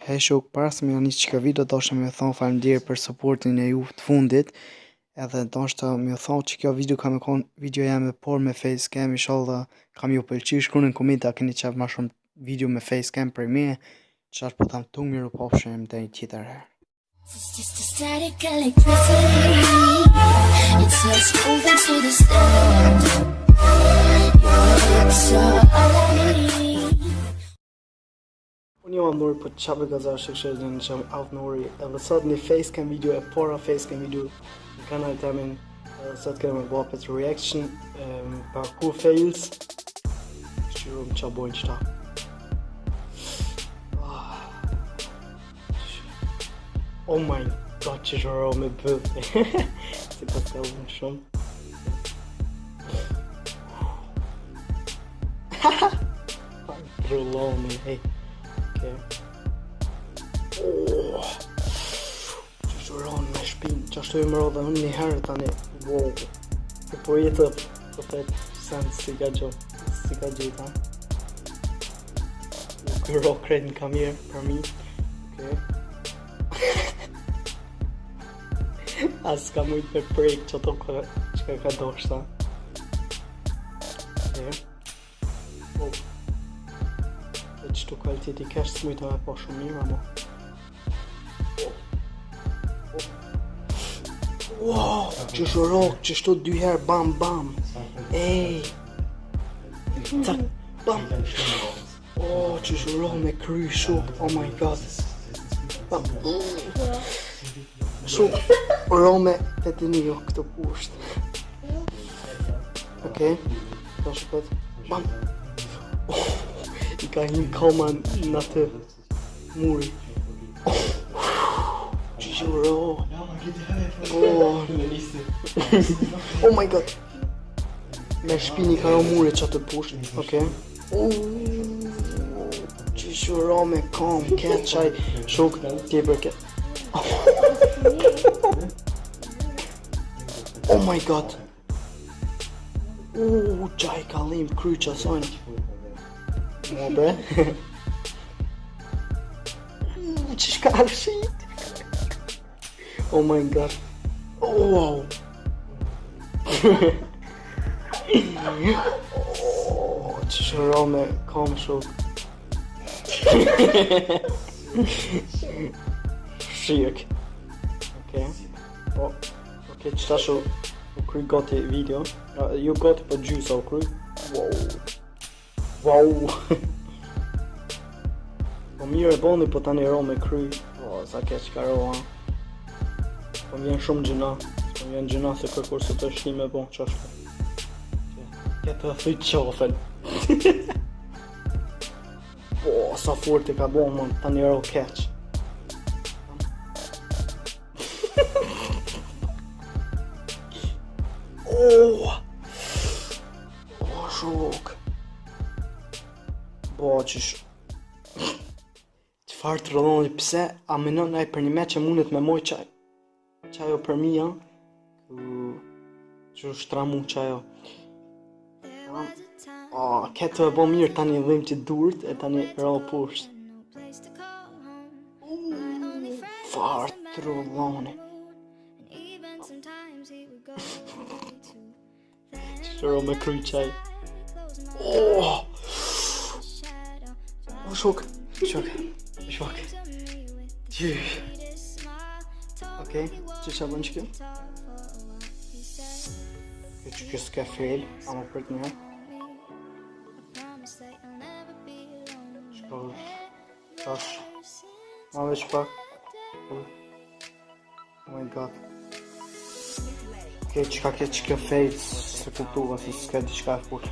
Hej shok, para se me janis qika video, do shta me thonë faleminderit për supportin e ju të fundit. Edhe do shta me thonë që kjo video ka me konë video jam e por me facecam, inshallah kam ju pëlqy, shkruani në komenta a keni qef ma shumë video me facecam për me, çfarë po tham tung miru pofshim deri një tjetër herë. It's just a static electricity. It's us moving to the stand. Your lips are all I need. Unë jam Nuri, po qabe gazar shikshërë në qam out Nuri. Edhe sot një facecam video, e para facecam video në kanal të amin. Sot kërë me bëpet reaction, parkour fails. Shqyru më qa bojnë qëta. Oh my god, që shoro me bëdhe. Si po të unë shumë. Rulloni, hej. Që shuron me shpinë, që ashtu e më rodhe unë një herë tani. Wow. E po jetë po të sens si ka gjitha. Nuk e ro krejt në kamirë për mi. As ka mujt me prejk që ato që ka doshta. Qëtu kvaliteti kesh së mujtë me po shumë mirë, amo. Wow, që shurok, që shtu dy herë, bam, bam. Ej, cak, bam. Oh, që shurok me kry shuk, oh my god. Bam. Shuk, rome të të një jo këtë pusht. Okej, të shupet, bam. I ka një koma në atë muri. Gjuro. Oh my god. Me shpini ka ro muri që atë push. Okej. Gjuro me kom. Ket qaj shuk tjepër ket. Oh my god. Qaj kalim kry që asojnë. Mo bre. Që shka arshit. Oh my god. Oh. Që shëro me kam shuk. Shik. Okej. Okej, qëta shu u kry gati video. Ju gati për gjysa u kry. Wow. Po mirë e boni, po tani ro me kry. Sa keq ka ro, ha. Po vjen shumë gjëna. Po vjen gjëna se kërkur se të shni me bon, qashtu. Këtë të thujt qafel. Po, sa fort e ka bon, man, tani ro keq. Shok. Po, qësh qëfar të rëlloni, pse a menon aj për një me që mundet me moj qajo për mija që shtramu qajo. Këtë e bo mirë tani dhim që durt e tani rëllë pusht. Far të rëlloni. Që rëllë me kry qaj. Shok. Okej, që bën që kjo? Që kjo s'ka fail, ama për të një. Shkoll, tash, ma veç pak. Oh my god. Okej, qka kjo që kjo fail, se kuptuva, se s'ka diqka e full.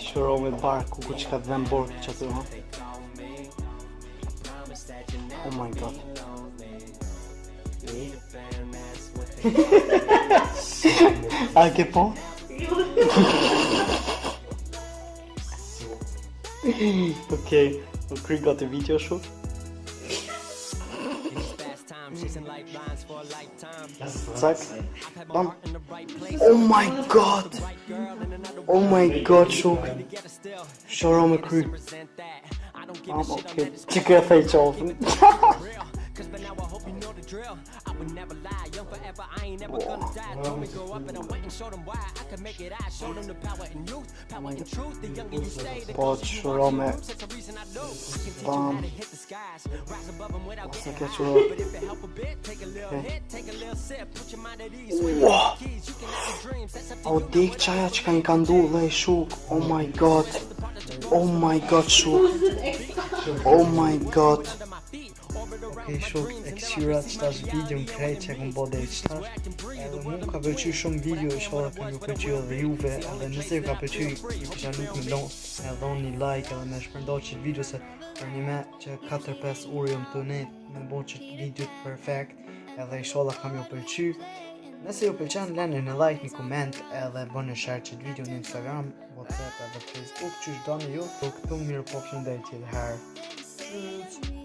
Shëro me barku, ku që ka të dhem borë që aty, ha? Oh my god. A ke po? Okej, u kry gati video shuk. Cak. Bam. Oh my god. Oh my god, shok. Shoro me kry. Okay. Që kjo thej qofën. Cause by now I hope you know the drill. I would never lie, young forever, I ain't never gonna die. Told me grow up and I'm waiting, show them why I can make it. I show them the power in youth, power in truth. The younger you stay, the closer you are to roots. That's the reason I know. You can teach them how to hit the skies, rise above them without getting high. But if it help a bit, take a little hit, take a little sip, put your mind at ease. Swing the keys, you can have your dreams. That's up to you. O dik qaja që ka një kandu dhe shuk. Oh my god. Oh my god shuk. Oh my god. Ok shuk, e kësyra që tash video më krejt që e kom bo dhe i qëtash. Edhe mu ka përqy shumë video, isha ka ju përqy edhe juve. Edhe nëse ju ka përqy, ju kisha nuk më lonë. E dhon një like edhe me shpërndo që video se për një me që 4-5 ure jom të net me bo që video të perfekt. Edhe isha kam ju përqy. Nëse ju pëlqen, lëni një like, një koment edhe bëni share që video në Instagram, WhatsApp edhe Facebook, qysh doni ju. Këtu mirë po përshëndetje edhe herë.